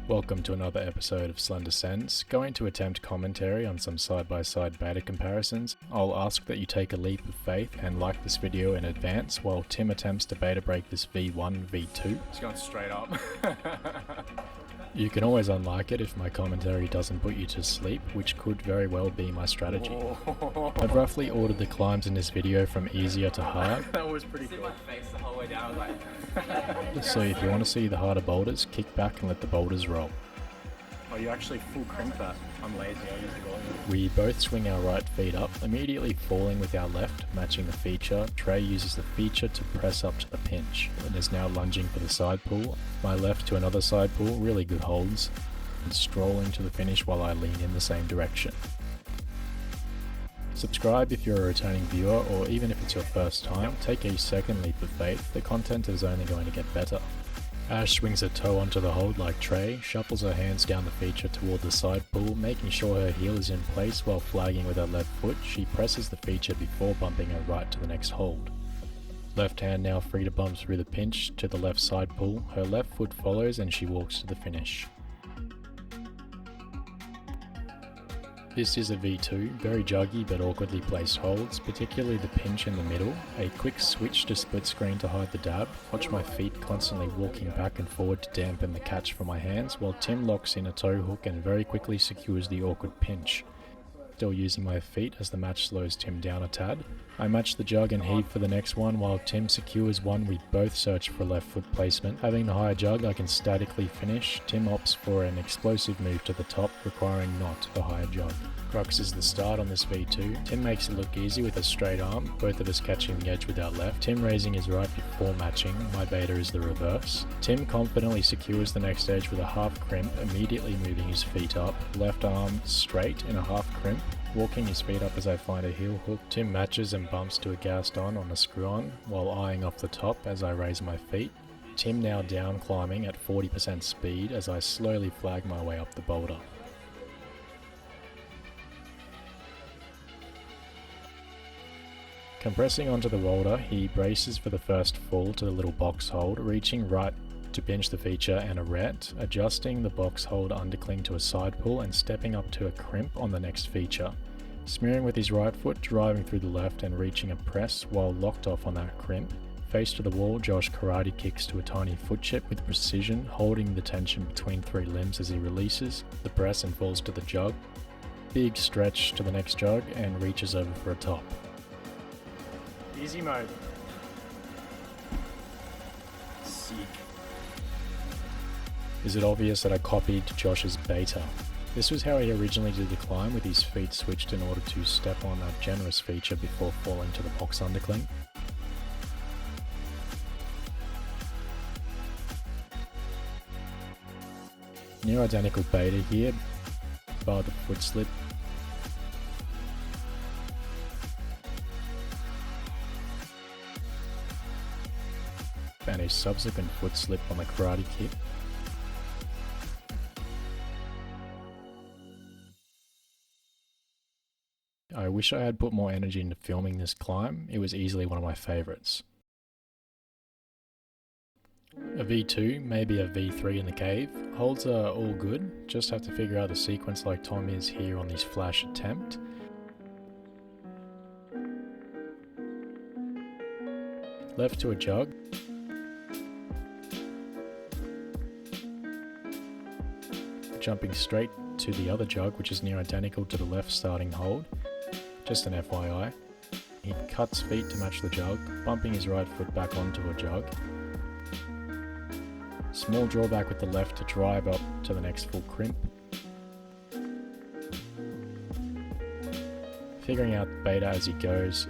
Welcome to another episode of Slender Sense. Going to attempt commentary on some side-by-side beta comparisons. I'll ask that you take a leap of faith and like this video in advance while Tim attempts to beta break this V1, V2. It's going straight up. You can always unlike it if my commentary doesn't put you to sleep, which could very well be my strategy. I've roughly ordered the climbs in this video from easier to hard. That was pretty cool. My face the whole way down. I was like... So if you want to see the harder boulders, kick back and let the boulders roll. Oh, you actually full crimp that. I'm lazy, I use the volume. We both swing our right feet up, immediately falling with our left, matching the feature. Trey uses the feature to press up to the pinch, and is now lunging for the side pull. My left to another side pull, really good holds, and strolling to the finish while I lean in the same direction. Subscribe if you're a returning viewer, or even if it's your first time, take a second leap of faith, the content is only going to get better. Ash swings her toe onto the hold like Trey, shuffles her hands down the feature toward the side pull, making sure her heel is in place while flagging with her left foot. She presses the feature before bumping her right to the next hold. Left hand now free to bump through the pinch to the left side pull, her left foot follows and she walks to the finish. This is a V2, very juggy but awkwardly placed holds, particularly the pinch in the middle, a quick switch to split screen to hide the dab, watch my feet constantly walking back and forward to dampen the catch for my hands, while Tim locks in a toe hook and very quickly secures the awkward pinch. Still using my feet as the match slows Tim down a tad. I match the jug and heave for the next one while Tim secures one. We both search for left foot placement. Having the higher jug I can statically finish. Tim opts for an explosive move to the top requiring not the higher jug. Crux is the start on this V2. Tim makes it look easy with a straight arm, both of us catching the edge with our left. Tim raising his right before matching, my beta is the reverse. Tim confidently secures the next edge with a half crimp, immediately moving his feet up. Left arm straight in a half crimp. Walking his feet up as I find a heel hook, Tim matches and bumps to a Gaston on a screw on, while eyeing off the top as I raise my feet. Tim now down climbing at 40% speed as I slowly flag my way up the boulder. Compressing onto the boulder, he braces for the first fall to the little box hold, reaching right to pinch the feature and a ret, adjusting the box hold undercling to a side pull and stepping up to a crimp on the next feature. Smearing with his right foot, driving through the left and reaching a press while locked off on that crimp. Face to the wall, Josh karate kicks to a tiny foot chip with precision, holding the tension between three limbs as he releases the press and falls to the jug. Big stretch to the next jug and reaches over for a top. Easy mode. Sick. Is it obvious that I copied Josh's beta? This was how he originally did the climb, with his feet switched in order to step on a generous feature before falling to the box undercling. Near identical beta here, bar the foot slip. And a subsequent foot slip on the karate kick. I wish I had put more energy into filming this climb, it was easily one of my favourites. A V2, maybe a V3 in the cave. Holds are all good, just have to figure out the sequence like Tom is here on this flash attempt. Left to a jug. Jumping straight to the other jug, which is near identical to the left starting hold. Just an FYI. He cuts feet to match the jug, bumping his right foot back onto a jug. Small drawback with the left to drive up to the next full crimp. Figuring out beta as he goes.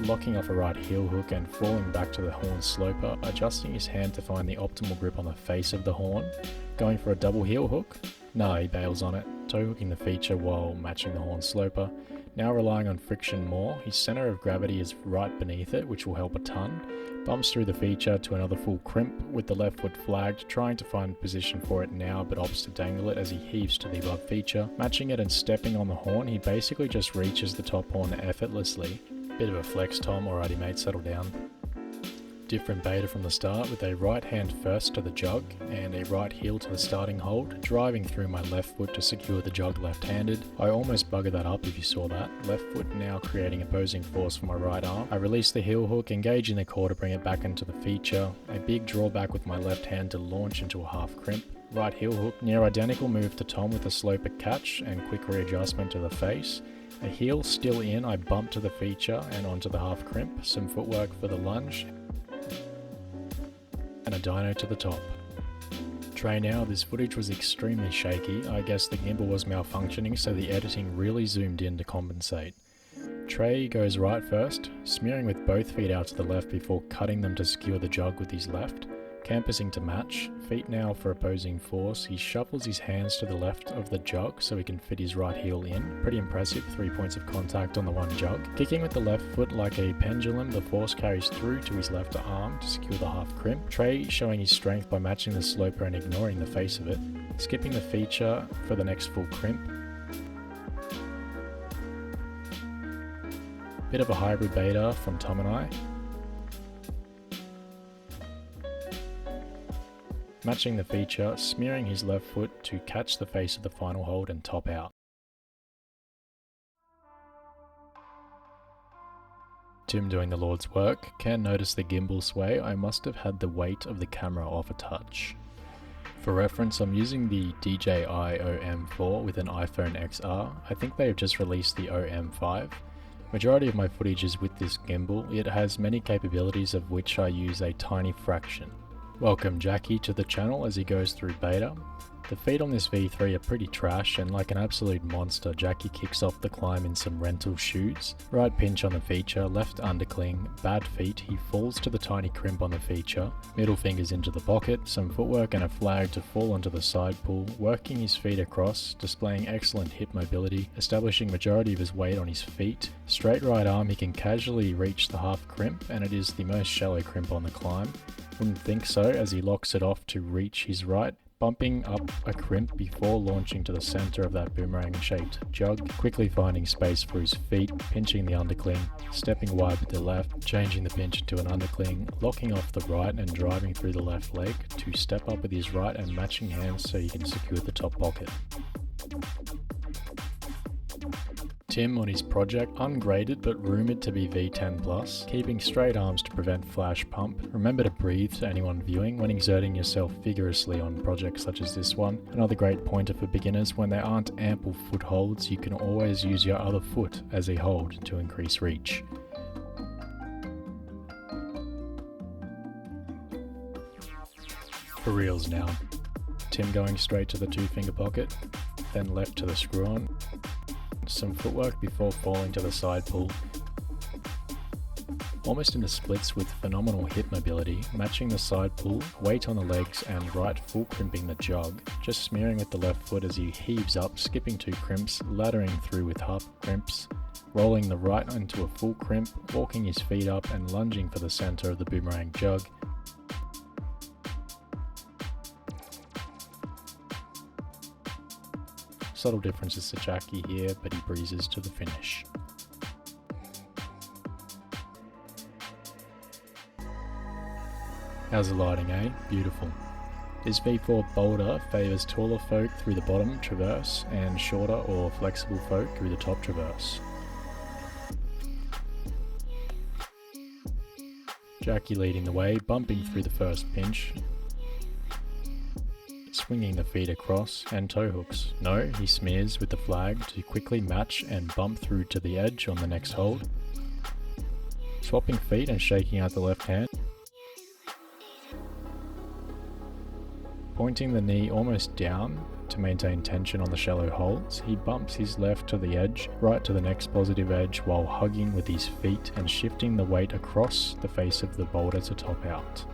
Locking off a right heel hook and falling back to the horn sloper, adjusting his hand to find the optimal grip on the face of the horn. Going for a double heel hook? No, he bails on it, toe hooking the feature while matching the horn sloper. Now relying on friction more, his center of gravity is right beneath it, which will help a ton. Bumps through the feature to another full crimp with the left foot flagged, trying to find position for it now but opts to dangle it as he heaves to the above feature. Matching it and stepping on the horn, he basically just reaches the top horn effortlessly. Bit of a flex, Tom. Alrighty mate, settle down. Different beta from the start with a right hand first to the jug and a right heel to the starting hold, driving through my left foot to secure the jug left-handed. I almost buggered that up if you saw that. Left foot now creating opposing force for my right arm. I release the heel hook, engaging the core to bring it back into the feature. A big drawback with my left hand to launch into a half crimp. Right heel hook, near identical move to Tom with a sloper catch and quick readjustment to the face. A heel still in, I bump to the feature and onto the half crimp. Some footwork for the lunge. And a dyno to the top. Tray now, this footage was extremely shaky. I guess the gimbal was malfunctioning, so the editing really zoomed in to compensate. Tray goes right first, smearing with both feet out to the left before cutting them to secure the jug with his left. Campusing to match, feet now for opposing force. He shuffles his hands to the left of the jug so he can fit his right heel in. Pretty impressive, 3 points of contact on the one jug. Kicking with the left foot like a pendulum, the force carries through to his left arm to secure the half crimp. Tray showing his strength by matching the sloper and ignoring the face of it. Skipping the feature for the next full crimp. Bit of a hybrid beta from Tom and I. Matching the feature, smearing his left foot to catch the face of the final hold and top out. Tim doing the Lord's work. Can notice the gimbal sway. I must have had the weight of the camera off a touch. For reference, I'm using the DJI OM4 with an iPhone XR. I think they have just released the OM5. Majority of my footage is with this gimbal. It has many capabilities of which I use a tiny fraction. Welcome Jackie to the channel as he goes through beta. The feet on this V3 are pretty trash, and like an absolute monster, Jackie kicks off the climb in some rental shoes. Right pinch on the feature, left undercling, bad feet, he falls to the tiny crimp on the feature, middle fingers into the pocket, some footwork and a flag to fall onto the side pull, working his feet across, displaying excellent hip mobility, establishing majority of his weight on his feet. Straight right arm, he can casually reach the half crimp, and it is the most shallow crimp on the climb. Wouldn't think so as he locks it off to reach his right, bumping up a crimp before launching to the center of that boomerang shaped jug, quickly finding space for his feet, pinching the undercling, stepping wide with the left, changing the pinch to an undercling, locking off the right and driving through the left leg to step up with his right and matching hands so he can secure the top pocket. Tim on his project, ungraded but rumoured to be V10+, keeping straight arms to prevent flash pump. Remember to breathe to anyone viewing when exerting yourself vigorously on projects such as this one. Another great pointer for beginners, when there aren't ample footholds, you can always use your other foot as a hold to increase reach. For reals now. Tim going straight to the 2-finger pocket, then left to the screw on. Some footwork before falling to the side pull. Almost into splits with phenomenal hip mobility, matching the side pull, weight on the legs and right full crimping the jug, just smearing with the left foot as he heaves up, skipping 2 crimps, laddering through with half crimps, rolling the right into a full crimp, walking his feet up and lunging for the center of the boomerang jug. Subtle differences to Jackie here, but he breezes to the finish. How's the lighting, eh? Beautiful. This V4 boulder favours taller folk through the bottom traverse and shorter or flexible folk through the top traverse. Jackie leading the way, bumping through the first pinch, swinging the feet across, and toe hooks. No, he smears with the flag to quickly match and bump through to the edge on the next hold. Swapping feet and shaking out the left hand. Pointing the knee almost down to maintain tension on the shallow holds, he bumps his left to the edge, right to the next positive edge while hugging with his feet and shifting the weight across the face of the boulder to top out.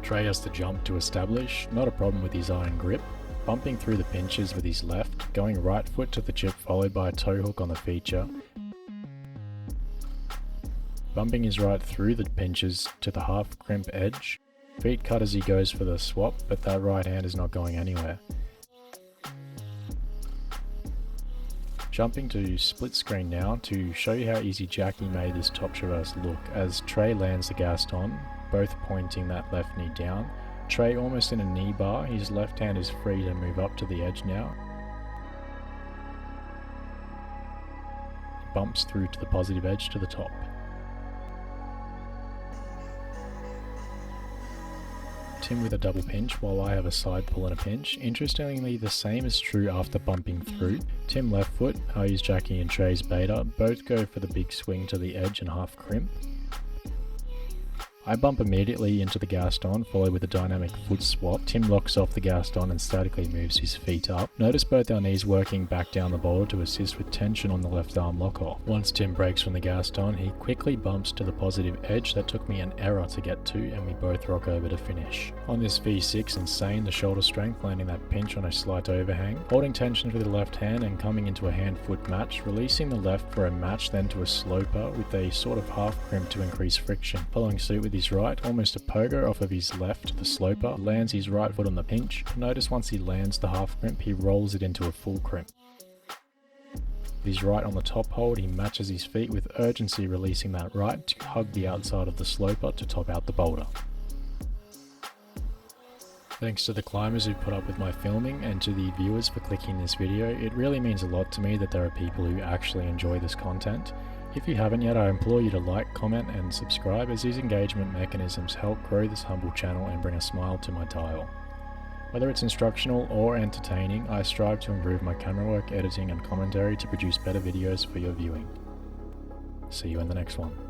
Tray has to jump to establish, not a problem with his iron grip, bumping through the pinches with his left, going right foot to the chip followed by a toe hook on the feature, bumping his right through the pinches to the half crimp edge, feet cut as he goes for the swap, but that right hand is not going anywhere. Jumping to split screen now to show you how easy Jackie made this top traverse look as Trey lands the Gaston, both pointing that left knee down. Trey almost in a knee bar, his left hand is free to move up to the edge now. He bumps through to the positive edge to the top. Tim with a double pinch while I have a side pull and a pinch. Interestingly, the same is true after bumping through. Tim left foot, I use Jackie and Trey's beta, both go for the big swing to the edge and half crimp. I bump immediately into the Gaston, followed with a dynamic foot swap. Tim locks off the Gaston and statically moves his feet up. Notice both our knees working back down the boulder to assist with tension on the left arm lock off. Once Tim breaks from the Gaston, he quickly bumps to the positive edge that took me an error to get to, and we both rock over to finish. On this V6, insane the shoulder strength, landing that pinch on a slight overhang. Holding tension with the left hand and coming into a hand-foot match, releasing the left for a match, then to a sloper with a sort of half crimp to increase friction. Following suit with his right, almost a pogo off of his left to the sloper, lands his right foot on the pinch. Notice once he lands the half crimp, he rolls it into a full crimp. With his right on the top hold, he matches his feet with urgency, releasing that right to hug the outside of the sloper to top out the boulder. Thanks to the climbers who put up with my filming and to the viewers for clicking this video. It really means a lot to me that there are people who actually enjoy this content. If you haven't yet, I implore you to like, comment and subscribe, as these engagement mechanisms help grow this humble channel and bring a smile to my dial. Whether it's instructional or entertaining, I strive to improve my camera work, editing and commentary to produce better videos for your viewing. See you in the next one.